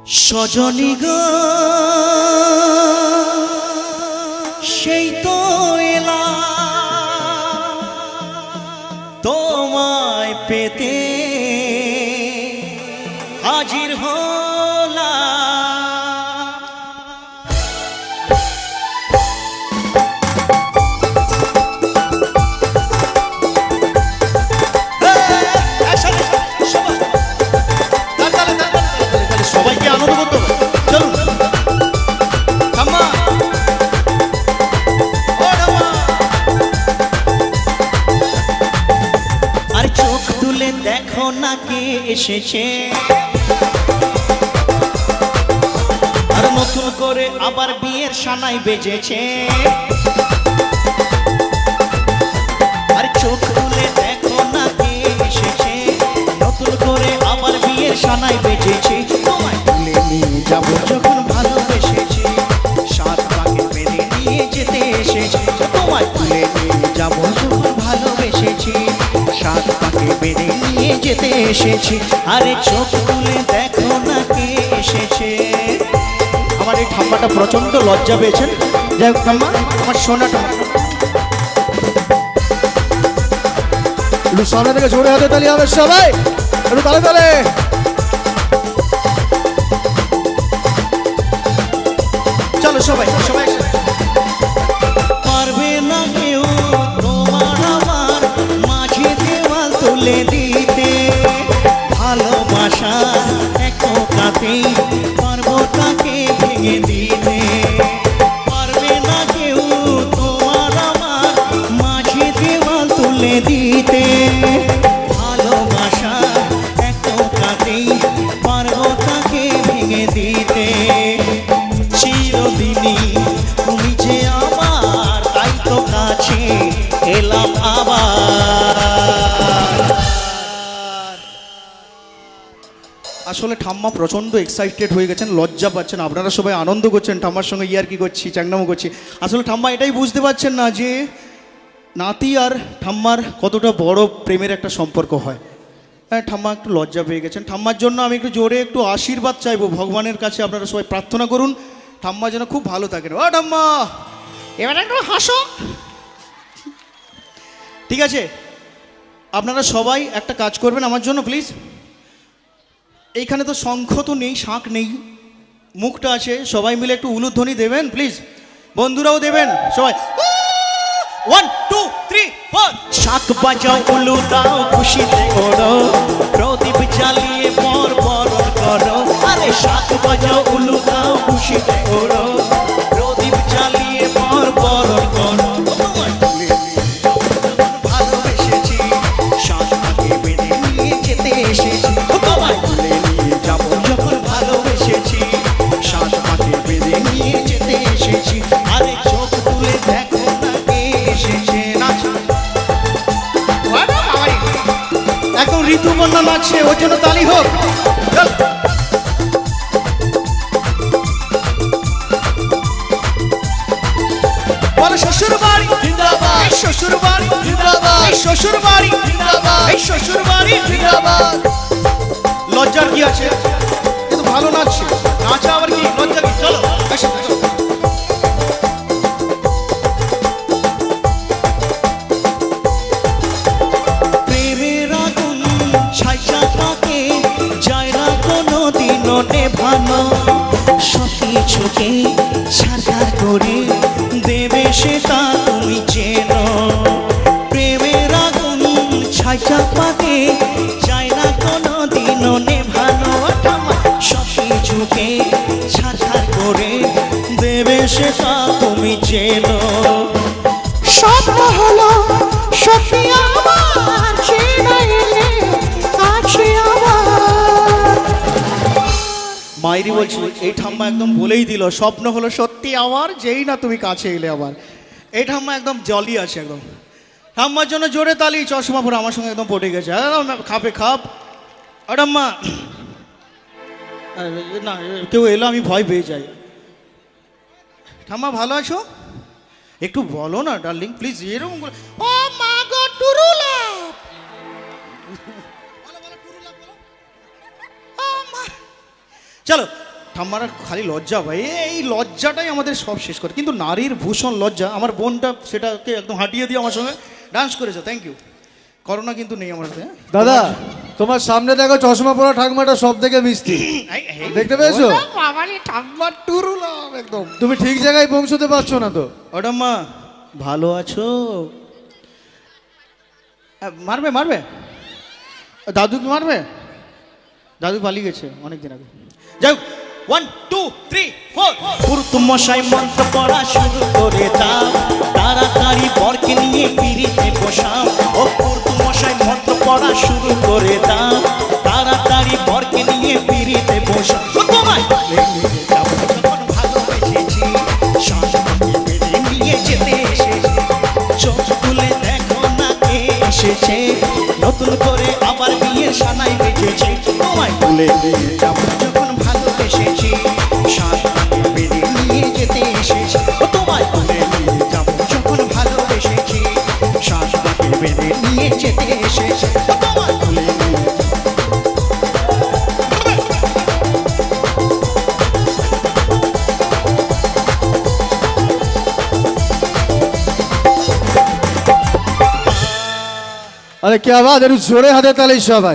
সজনী গো সেই তো এলা তোমায় পেতে হাজির হলা সবাইকে আনন্দ করতে হবে। চলুন ঠাম্মা, ও ঠাম্মা, আর চোখ তুলে দেখো না কে এসেছে, আর নতুন করে আবার বিয়ের সানাই বেজেছে। আর চোখ তুলে দেখো না কে এসেছে, নতুন করে আবার বিয়ের সানাই বেজেছে। তোমায় তুলে নিয়ে যাবো যখন ভালোবেসেছি, সাত পাকে বেঁধে নিয়ে যেতে এসেছি। তোমায় তুলে নিয়ে যাবো যখন ভালোবেসেছি, সাত পাকে বেঁধে নিয়ে যেতে এসেছি। আরে চোখ তুলে দেখো না কে এসেছে। আমার এই ঠাম্মাটা প্রচন্ড লজ্জা পেয়েছেন। যাই হোক ঠাম্মা, আমার সোনা ঠাম্মা, একটু সামনে থেকে জোরে হাতে তালি হবে সবাই, একটু তালে তালে। চলো সবাই সবাই। পারবে না কেউ তোমার আমার মাঝে দেওয়াল তুলে দিতে, ভালোবাসা এক কাতেই পারবো তাকে ভেঙে দিতে। পারবে না কেউ তোমার আমার মাঝে দেওয়াল তুলে দিতে, ভালোবাসা এক কাতেই পারবো তাকে ভেঙে দিতে। চিরদিনই তুমি যে আমার, তাই তো কাছে এলাম আবার। আসলে ঠাম্মা প্রচন্ড এক্সাইটেড হয়ে গেছেন, লজ্জা পাচ্ছেন। আপনারা সবাই আনন্দ করছেন, ঠাম্মার সঙ্গে ইয়ার্কি করছি, চ্যাংনামো করছি। আসলে ঠাম্মা এটাই বুঝতে পারছেন না যে নাতি আর ঠাম্মার কতটা বড় প্রেমের একটা সম্পর্ক হয়। হ্যাঁ, ঠাম্মা একটু লজ্জা পেয়ে গেছেন। ঠাম্মার জন্য আমি একটু জোরে একটু আশীর্বাদ চাইবো ভগবানের কাছে। আপনারা সবাই প্রার্থনা করুন ঠাম্মা যেন খুব ভালো থাকেন। ও ঠাম্মা, এবার একটু হাসো। ঠিক আছে, আপনারা সবাই একটা কাজ করবেন আমার জন্য প্লিজ। এইখানে তো শঙ্খ তো নেই, শাঁখ নেই, মুখটা আছে। সবাই মিলে একটু উলুধ্বনি দেবেন প্লিজ, বন্ধুরাও দেবেন সবাই। 1 2 3 4 শাঁখ বাজাও, উলু দাও, খুশিতে ওড়ো, প্রদীপ জ্বালিয়ে পর বরণ করো। আরে শাঁখ বাজাও, উলু দাও, খুশিতে ওড়ো, প্রদীপ জ্বালিয়ে পর বরণ করো। ভালোবেসেছি, শাঁখ পাকে বেঁধে নিয়ে যেতে এসেছি। তোমায় তুলে নিয়ে যাবো যখন ভালোবেসেছি, শাঁখ পাকে বেঁধে নিয়ে যেতে এসেছি। আরে চোখ তুলে দেখো না কে এসেছে। নাচ একদম ঋতুবর্ণা নাচছে, ওর জন্য তালি হোক। চল। বলো শ্বশুর বাড়ি জিন্দাবাদ, এই শ্বশুর বাড়ি জিন্দাবাদ, এই শ্বশুর বাড়ি জিন্দাবাদ, এই শ্বশুর বাড়ি জিন্দাবাদ। লজ্জার কি আছে, কিন্তু ভালো নাচছে। নাচা আবার কি লজ্জা কি? চলো আসো। প্রেমের আগুন ছাইচা পাকে যায় না কোনো দিনও নেভানো, সব কিছুকে সাকার করে দেবে সেটা তুমি চেনো। প্রেমের আগুন ছাইচা পাকে যায় না কোনো দিনও নেভানো, সব কিছুকে সাকার করে দেবে সেটা তুমি চেনো। স্বপ্ন হলো সত্যি আমার, চেনা এলে কাছে আমার। মাইরি বলছি, এই ঠাম্মা একদম বলেই দিল, স্বপ্ন হলো সত্যি আমার, যেই না তুমি কাছে এলে আবার। এই ঠাম্মা একদম জলি আছে একদম। ঠাম্মার জন্য জোরে তালি। চশমা পরে আমার সঙ্গে একদম পড়ে গেছে, খাপে খাপ। ঠাম্মা না, কেউ এলো আমি ভয় পেয়ে যাই। ঠাম্মা ভালো আছো? একটু বলো না ডার্লিং প্লিজ। এরকম ও মা গো টুরুলা, চলো ঠাম্মারা খালি লজ্জা ভাই, এই লজ্জাটাই আমাদের সব শেষ করে। কিন্তু নারীর ভূষণ লজ্জা, আমার বোনটা সেটাকে একদম হাঁটিয়ে দিয়ে আমার সঙ্গে ডান্স করেছে, থ্যাংক ইউ। করোনা কিন্তু নেই আমার সাথে, হ্যাঁ? দাদা তোমার সামনে দেখো চশমা পরা ঠাকুমাটা সব থেকে মিষ্টি, দেখতে পেয়েছো? বাবারে ঠাম্মা টুরুলাম একদম। তুমি ঠিক জায়গায় পৌঁছতে পারছো না তো। ওটাম্মা ভালো আছো? মারবে মারবে, দাদুকে মারবে? দাদু পালিয়ে গেছে অনেক দিন আগে। যাই হোক, 1 2 3 4 পুরুত মশাই মন্ত্র পড়া শুরু করে দাও, তাড়াতাড়ি বরকে নিয়ে পিড়িতে বসাও। ও পুরুত মশাই মন্ত্র পড়া শুরু করে দাও, তাড়াতাড়ি বরকে নিয়ে পিড়িতে বসাও। ও তোমায় নিয়ে যাবো যখন ভালোবেসেছি, শাশুড়িকে বেঁধে নিয়ে যেতে এসেছি। চোখ তুলে দেখো না কে এসেছে, নতুন করে আবার বিয়ের সানাই বেজেছে। তোমায় তুলে নিয়ে যাবো যখন ভালোবেসেছি, শাশুড়িকে বেঁধে নিয়ে যেতে এসেছি। ও তোমায় তুলে নিয়ে যাবো যখন ভালোবেসেছি, শাশুড়িকে বেঁধে নিয়ে যেতে এসেছি। ও তোমায় তুলে নিয়ে আরে কে আবার একটু জোরে হাতে তালি সবাই।